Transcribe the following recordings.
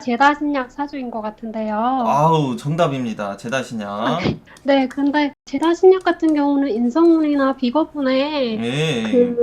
제다신약 사주인 것 같은데요. 아우, 정답입니다. 제다신약. 네, 근데 제다신약 같은 경우는 인성운이나 비거분에 예.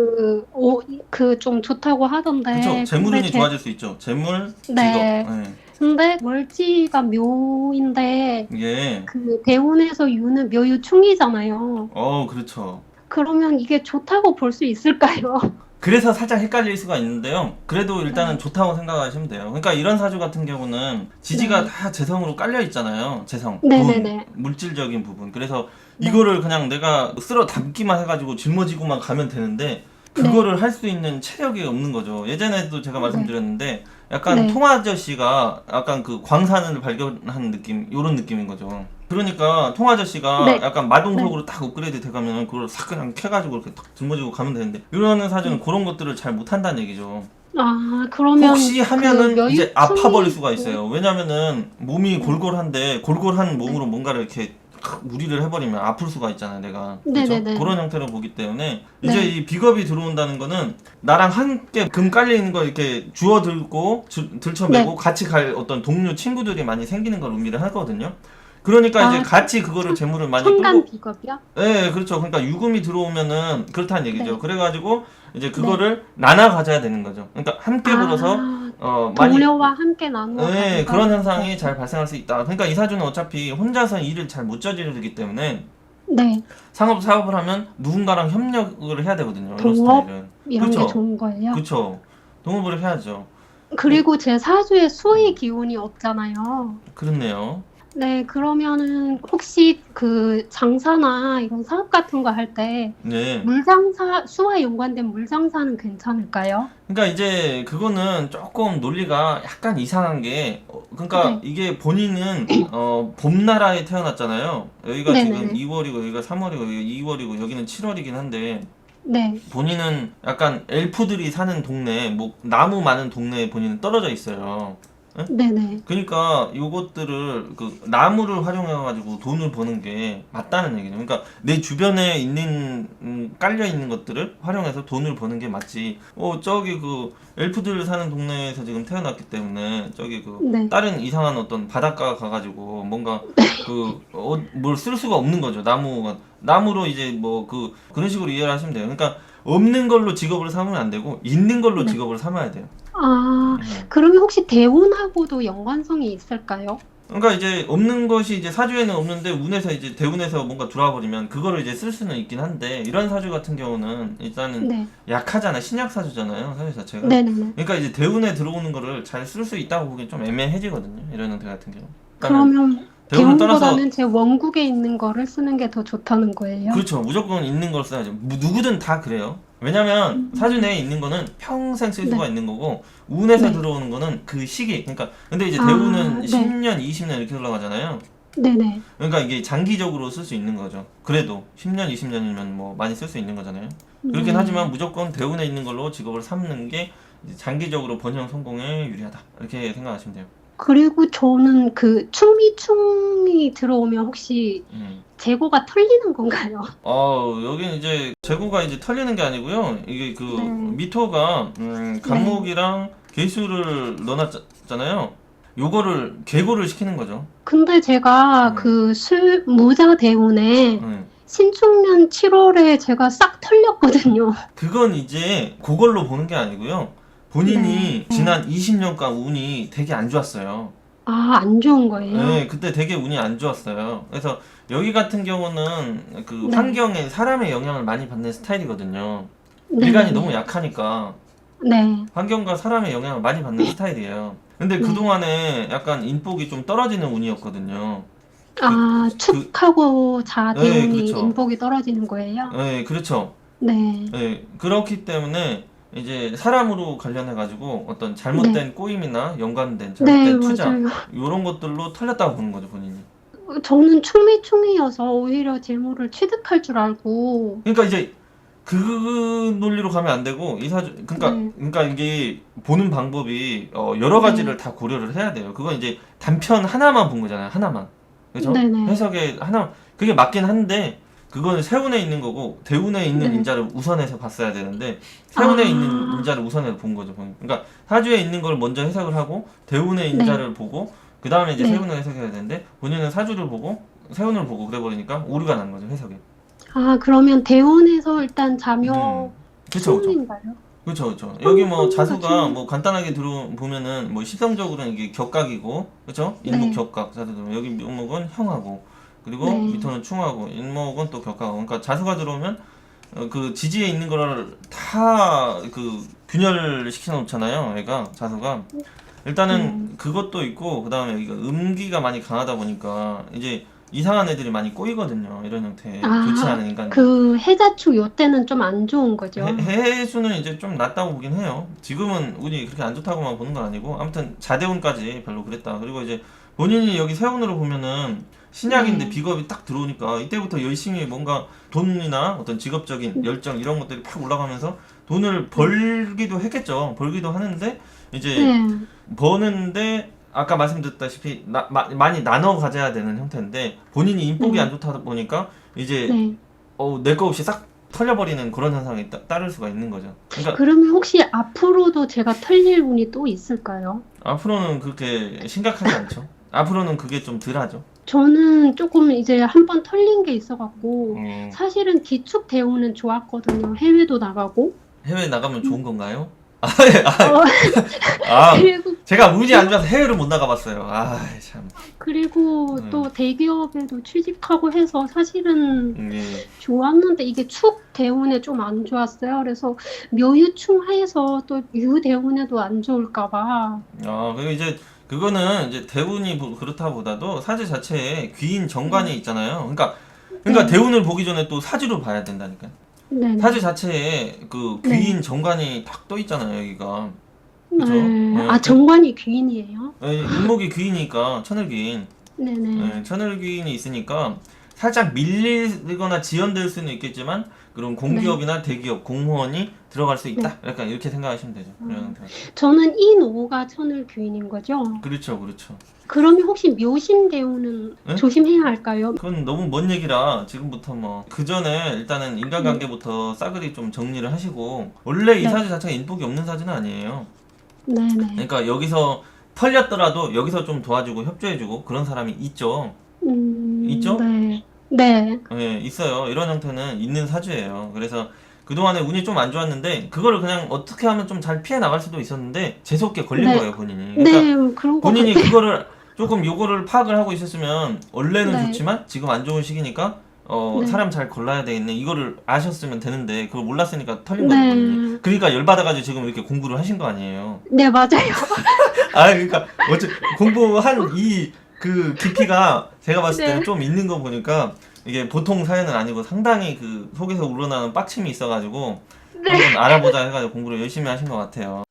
그 좀 좋다고 그쵸. 하던데, 재물운이 좋아질 수 있죠. 재물, 직업. 네. 예. 근데 월지가 묘인데, 예. 그 대운에서 유는 묘유충이잖아요. 그렇죠. 그러면 이게 좋다고 볼 수 있을까요? 그래서 살짝 헷갈릴 수가 있는데요. 그래도 일단은 네, 좋다고 생각하시면 돼요. 그러니까 이런 사주 같은 경우는 지지가 네, 다 재성으로 깔려 있잖아요. 재성, 돈, 네네네. 물질적인 부분. 그래서 네, 이거를 그냥 내가 쓸어 담기만 해가지고 짊어지고만 가면 되는데 네, 그거를 할 수 있는 체력이 없는 거죠. 예전에도 제가 네, 말씀드렸는데 약간 네, 통아저씨가 약간 그 광산을 발견한 느낌, 요런 느낌인 거죠. 그러니까 통아저씨가 네, 약간 네. 마동석으로 딱 업그레이드 돼가면 그걸 싹 그냥 캐가지고 이렇게 탁 짊어지고 가면 되는데 이러는 사주는 그런 것들을 잘 못한다는 얘기죠. 아, 그러면 혹시 그 하면은 이제 아파버릴 묘유충이 수가 있어요. 왜냐면은 몸이 네, 골골한데 골골한 네, 몸으로 뭔가를 이렇게 무리를 해버리면 아플 수가 있잖아요, 내가. 그렇죠? 네네네. 그런 형태로 보기 때문에 이제 네, 이 비겁이 들어온다는 거는 나랑 함께 금 깔려 있는 거 이렇게 주워 들고 들쳐매고 네. 같이 갈 어떤 동료 친구들이 많이 생기는 걸 의미를 하거든요. 그러니까 이제 아, 같이 그거를 재물을 많이 천간 끌고 비겁이요? 예, 그렇죠. 그러니까 유금이 들어오면은 그렇다는 얘기죠. 네, 그래가지고 이제 네. 그거를 나눠 가져야 되는 거죠. 그러니까 함께 불어서 아, 많이 동료와 함께 나누어 예, 가져서 그런 하는 현상이 잘 거군요. 발생할 수 있다. 그러니까 이 사주는 어차피 혼자서 일을 잘 못 저지르기 때문에 네, 사업을 하면 누군가랑 협력을 해야 되거든요. 이런 동업 스타일은. 이런 게 그렇죠. 좋은 거예요. 그렇죠. 동업을 해야죠. 예, 그리고 제 사주에 수의 기운이 없잖아요. 그렇네요. 네, 그러면은 혹시 그 장사나 이런 사업 같은 거 할 때 네. 물장사, 수와 연관된 물장사는 괜찮을까요? 그러니까 이제 그거는 조금 논리가 약간 이상한 게 그러니까 네, 이게 본인은 봄나라에 태어났잖아요. 여기가 지금 네네네. 2월이고 여기가 3월이고 여기가 2월이고 여기는 7월이긴 한데 네, 본인은 약간 엘프들이 사는 동네, 뭐 나무 많은 동네에 본인은 떨어져 있어요. 예? 네네. 그러니까 요것들을 그 나무를 활용해 가지고 돈을 버는 게 맞다는 얘기죠. 그러니까 내 주변에 있는 깔려 있는 것들을 활용해서 돈을 버는 게 맞지. 저기 그 엘프들 사는 동네에서 지금 태어났기 때문에 저기 그 네. 다른 이상한 어떤 바닷가 가가지고 뭔가 그 뭘 쓸 수가 없는 거죠. 나무로 이제 뭐 그런 식으로 이해를 하시면 돼요. 그러니까 없는 걸로 직업을 삼으면 안 되고 있는 걸로 네. 직업을 삼아야 돼요. 아, 음. 그러면 혹시 대운하고도 연관성이 있을까요? 그러니까 이제 없는 것이 이제 사주에는 없는데 운에서 이제 대운에서 뭔가 들어와 버리면 그거를 이제 쓸 수는 있긴 한데 이런 사주 같은 경우는 일단은 네. 약하잖아. 신약 사주잖아요. 사주 자체가. 네네네. 그러니까 이제 대운에 들어오는 거를 잘 쓸 수 있다고 보기엔 좀 애매해지거든요. 이런 형태 같은 경우. 그러니까는 그러면 대운을 떠나서 대운보다는 제 원국에 있는 거를 쓰는 게 더 좋다는 거예요? 그렇죠. 무조건 있는 걸 써야죠. 누구든 다 그래요. 왜냐면 사주 음, 내에 있는 거는 평생 쓸 수가 네. 있는 거고 운에서 네. 들어오는 거는 그 시기. 그러니까 근데 이제 아, 대운은 네. 10년, 20년 이렇게 올라가잖아요. 네네. 그러니까 이게 장기적으로 쓸 수 있는 거죠. 그래도 10년, 20년이면 뭐 많이 쓸 수 있는 거잖아요. 그렇긴 하지만 네. 무조건 대운에 있는 걸로 직업을 삼는 게 이제 장기적으로 번영 성공에 유리하다. 이렇게 생각하시면 돼요. 그리고 저는 그 충미충이 들어오면 혹시 음. 재고가 털리는 건가요? 여기는 이제 재고가 이제 털리는 게 아니고요. 이게 그 네. 미토가 네. 간목이랑 개수를 넣어놨잖아요. 요거를 계고를 시키는 거죠. 근데 제가 음. 그 무자 대운에 음. 신축년 7월에 제가 싹 털렸거든요. 그건 이제 그걸로 보는 게 아니고요. 네. 본인이 지난 20년간 운이 되게 안 좋았어요. 아, 안 좋은 거예요? 네, 그때 되게 운이 안 좋았어요. 그래서 여기 같은 경우는 그 네. 환경에 사람의 영향을 많이 받는 스타일이거든요. 일간이 너무 네네네. 약하니까 네. 환경과 사람의 영향을 많이 받는 스타일이에요. 근데 네. 그동안에 약간 인복이 좀 떨어지는 운이었거든요. 그, 아, 그, 축하고 자 네, 대운이 그렇죠. 인복이 떨어지는 거예요? 네, 그렇죠. 네. 네, 그렇기 때문에 이제 사람으로 관련해가지고 어떤 네. 잘못된 꼬임이나 연관된 네, 잘못된 투자, 맞아요. 이런 것들로 털렸다고 보는 거죠, 본인이. 저는 충미충이어서 오히려 재물을 취득할 줄 알고, 그러니까 이제 그 논리로 가면 안 되고 그러니까 네. 이게 보는 방법이 여러 가지를 네. 다 고려를 해야 돼요. 그건 이제 단편 하나만 본 거잖아요. 하나만. 그죠? 네네. 해석에 하나 그게 맞긴 한데 그거는 세운에 있는 거고 대운에 있는 네. 인자를 우선해서 봤어야 되는데 세운에 아. 있는 인자를 우선해서 본 거죠. 그러니까 사주에 있는 걸 먼저 해석을 하고 대운의 네. 인자를 보고 그 다음에 이제 네. 세운을 해석해야 되는데 본인은 사주를 보고 세운을 보고 그래 버리니까 오류가 난 거죠, 해석에. 아, 그러면 대운에서 일단 자묘 그쵸, 그쵸. 충인가요? 그렇죠, 그렇죠. 여기 뭐 자수가 맞춤. 뭐 간단하게 들어보면은 뭐 시성적으로는 이게 격각이고, 그렇죠? 인목 네. 격각 자수 들어오면 여기 묘목은 형하고, 그리고 네. 밑으로는 충하고, 인목은 또 격하고. 그러니까 자수가 들어오면 그 지지에 있는 거를 다 그 균열을 시켜 놓잖아요. 얘가 자수가. 일단은 그것도 있고, 그 다음에 여기가 음기가 많이 강하다 보니까 이제 이상한 애들이 많이 꼬이거든요. 이런 형태 좋지 아, 않은 인간들. 그 해자축 요때는 좀 안 좋은 거죠. 해수는 이제 좀 낫다고 보긴 해요. 지금은 운이 그렇게 안 좋다고만 보는 건 아니고 아무튼 자대운까지 별로 그랬다. 그리고 이제 본인이 여기 세운으로 보면은 신약인데 네. 비겁이 딱 들어오니까 이때부터 열심히 뭔가 돈이나 어떤 직업적인 열정 이런 것들이 팍 올라가면서 돈을 벌기도 했겠죠. 벌기도 하는데 이제 네. 버는데 아까 말씀드렸다시피 많이 나눠 가져야 되는 형태인데 본인이 인복이 네. 안 좋다 보니까 이제 네. 내 거 없이 싹 털려버리는 그런 현상이 따를 수가 있는 거죠. 그러니까 그러면 혹시 앞으로도 제가 털릴 운이 또 있을까요? 앞으로는 그렇게 심각하지 않죠. 앞으로는 그게 좀 덜하죠. 저는 조금 이제 한 번 털린 게 있어갖고 음, 사실은 기축 대우는 좋았거든요. 해외도 나가고. 해외 나가면 좋은 건가요? 아, 어, 그리고 제가 운이 안 좋아서 해외를 못 나가봤어요. 아, 참. 그리고 또 대기업에도 취직하고 해서 사실은 예. 좋았는데 이게 축 대운에 좀 안 좋았어요. 그래서 묘유충하에서 또 유대운에도 안 좋을까 봐. 그리고 이제 그거는 이제 대운이 그렇다보다도 사주 자체에 귀인 정관이 있잖아요. 그러니까 네. 대운을 보기 전에 또 사주를 봐야 된다니까. 네네. 사주 자체에 그 네. 귀인 정관이 딱 떠 있잖아요, 여기가. 그죠? 네. 네, 아, 정관이 귀인이에요? 인목이 귀이니까 천을귀인. 네네. 네, 천을귀인이 있으니까 살짝 밀리거나 지연될 수는 있겠지만 그런 공기업이나 대기업, 공무원이 들어갈 수 있다. 약간 이렇게 생각하시면 되죠. 이런 형태가. 저는 인오가 천을 귀인인 거죠? 그렇죠, 그렇죠. 그러면 혹시 묘신 대우는 네? 조심해야 할까요? 그건 너무 먼 얘기라 지금부터 뭐 그 전에 일단은 인간관계부터 싸그리 좀 정리를 하시고 원래 이 네. 사주 자체가 인복이 없는 사주는 아니에요. 네네. 그러니까 여기서 털렸더라도 여기서 좀 도와주고 협조해주고 그런 사람이 있죠. 있죠? 네. 네. 예, 있어요. 이런 형태는 있는 사주예요. 그래서 그동안에 운이 좀 안 좋았는데 그거를 그냥 어떻게 하면 좀 잘 피해 나갈 수도 있었는데 재수없게 걸린 네. 거예요, 본인이. 그러니까 네, 그런 거 본인이 같아요. 그거를 조금 요거를 파악을 하고 있었으면 원래는 네. 좋지만 지금 안 좋은 시기니까 네. 사람 잘 골라야 되겠네. 이거를 아셨으면 되는데 그걸 몰랐으니까 털린 거예요, 본인이. 네. 그러니까 열받아가지고 지금 이렇게 공부를 하신 거 아니에요. 네, 맞아요. 그러니까 공부한 이 그 깊이가 제가 봤을 때는 네. 좀 있는 거 보니까 이게 보통 사연은 아니고 상당히 그 속에서 우러나는 빡침이 있어가지고 네. 한번 알아보자 해가지고 공부를 열심히 하신 것 같아요.